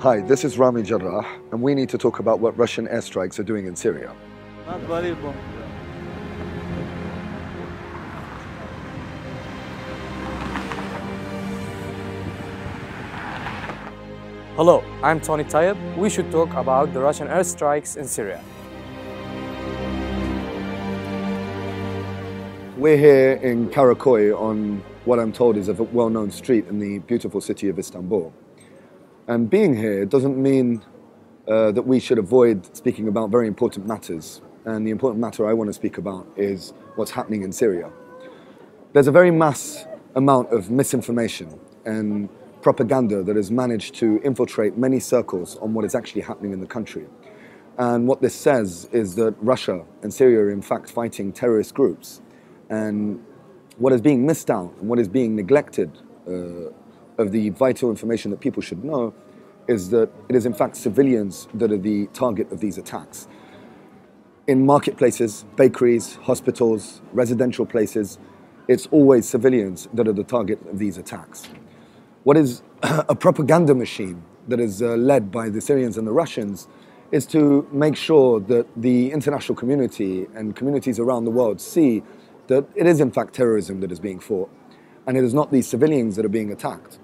Hi, this is Rami Jarrah, and we need to talk about what Russian airstrikes are doing in Syria. Not believable. Hello, I'm Tony Tayyip. We should talk about the Russian airstrikes in Syria. We're here in Karakoy on what I'm told is a well-known street in the beautiful city of Istanbul. And being here doesn't mean that we should avoid speaking about very important matters. And the important matter I want to speak about is what's happening in Syria. There's a very mass amount of misinformation and propaganda that has managed to infiltrate many circles on what is actually happening in the country. And what this says is that Russia and Syria are in fact fighting terrorist groups. And what is being missed out and what is being neglected of the vital information that people should know is that it is in fact civilians that are the target of these attacks. In marketplaces, bakeries, hospitals, residential places, it's always civilians that are the target of these attacks. What is a propaganda machine that is led by the Syrians and the Russians is to make sure that the international community and communities around the world see that it is in fact terrorism that is being fought, and it is not these civilians that are being attacked.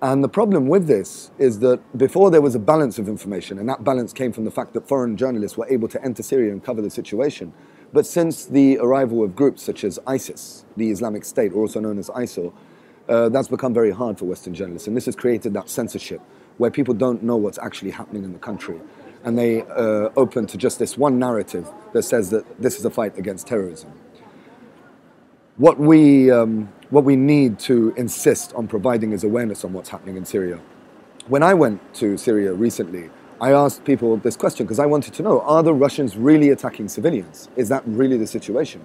And the problem with this is that before there was a balance of information, and that balance came from the fact that foreign journalists were able to enter Syria and cover the situation. But since the arrival of groups such as ISIS, the Islamic State, or also known as ISIL, that's become very hard for Western journalists. And this has created that censorship where people don't know what's actually happening in the country. And they open to just this one narrative that says that this is a fight against terrorism. What we need to insist on providing is awareness on what's happening in Syria. When I went to Syria recently, I asked people this question because I wanted to know, are the Russians really attacking civilians? Is that really the situation?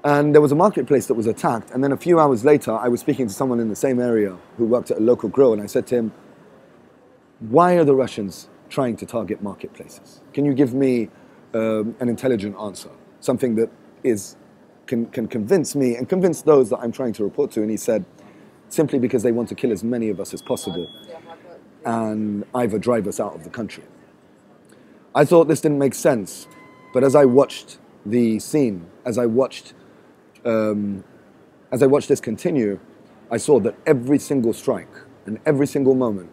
And there was a marketplace that was attacked, and then a few hours later, I was speaking to someone in the same area who worked at a local grill, and I said to him, why are the Russians trying to target marketplaces? Can you give me an intelligent answer? Something that can convince me and convince those that I'm trying to report to. And he said, simply because they want to kill as many of us as possible and either drive us out of the country. I thought this didn't make sense, but as I watched the scene, as I watched this continue, I saw that every single strike and every single moment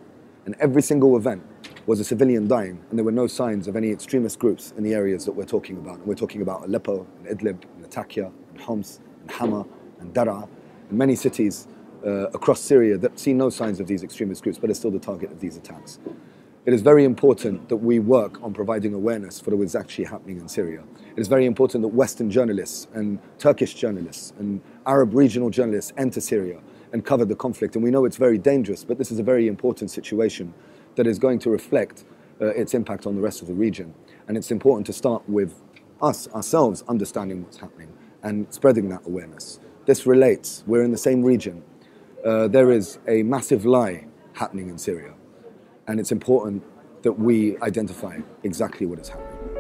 and every single event was a civilian dying, and there were no signs of any extremist groups in the areas that we're talking about. And we're talking about Aleppo, and Idlib, and Latakia, and Homs, and Hama, and Daraa, and many cities across Syria that see no signs of these extremist groups, but are still the target of these attacks. It is very important that we work on providing awareness for what is actually happening in Syria. It is very important that Western journalists and Turkish journalists and Arab regional journalists enter Syria and cover the conflict. And we know it's very dangerous, but this is a very important situation that is going to reflect its impact on the rest of the region. And it's important to start with ourselves understanding what's happening and spreading that awareness. This relates, we're in the same region. There is a massive lie happening in Syria. And it's important that we identify exactly what is happening.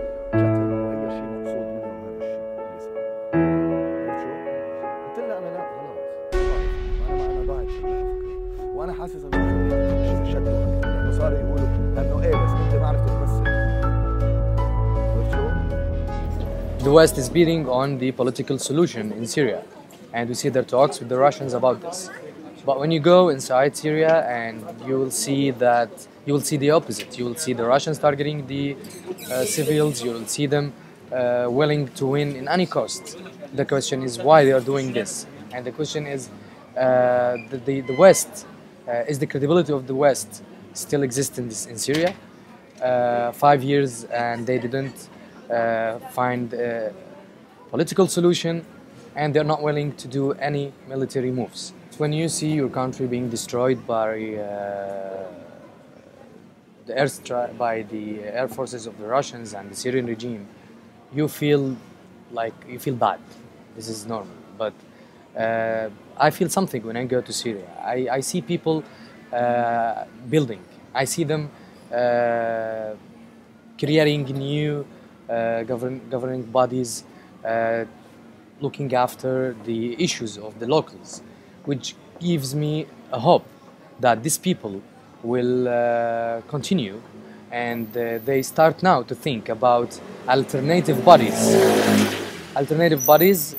The West is beating on the political solution in Syria, and we see their talks with the Russians about this. But when you go inside Syria, and you will see the opposite. You will see the Russians targeting the civils. You will see them willing to win in any cost. The question is why they are doing this, and the question is the West. Is the credibility of the West still exist in Syria? 5 years and they didn't find a political solution, and they're not willing to do any military moves. When you see your country being destroyed by the air forces of the Russians and the Syrian regime, you feel bad. This is normal, but I feel something when I go to Syria. I see people building. I see them creating new governing bodies, looking after the issues of the locals, which gives me a hope that these people will continue, and they start now to think about alternative bodies. Alternative bodies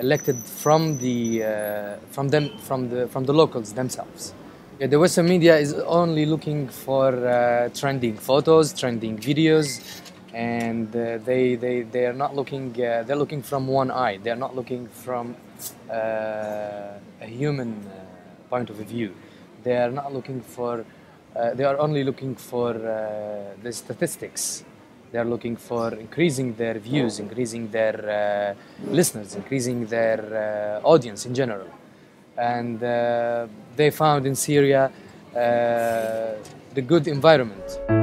elected from the locals themselves. Yeah, the Western media is only looking for trending photos, trending videos, and they are not looking. They're looking from one eye. They are not looking from a human point of view. They are not looking for. They are only looking for the statistics. They are looking for increasing their views, increasing their listeners, increasing their audience in general. And they found in Syria the good environment.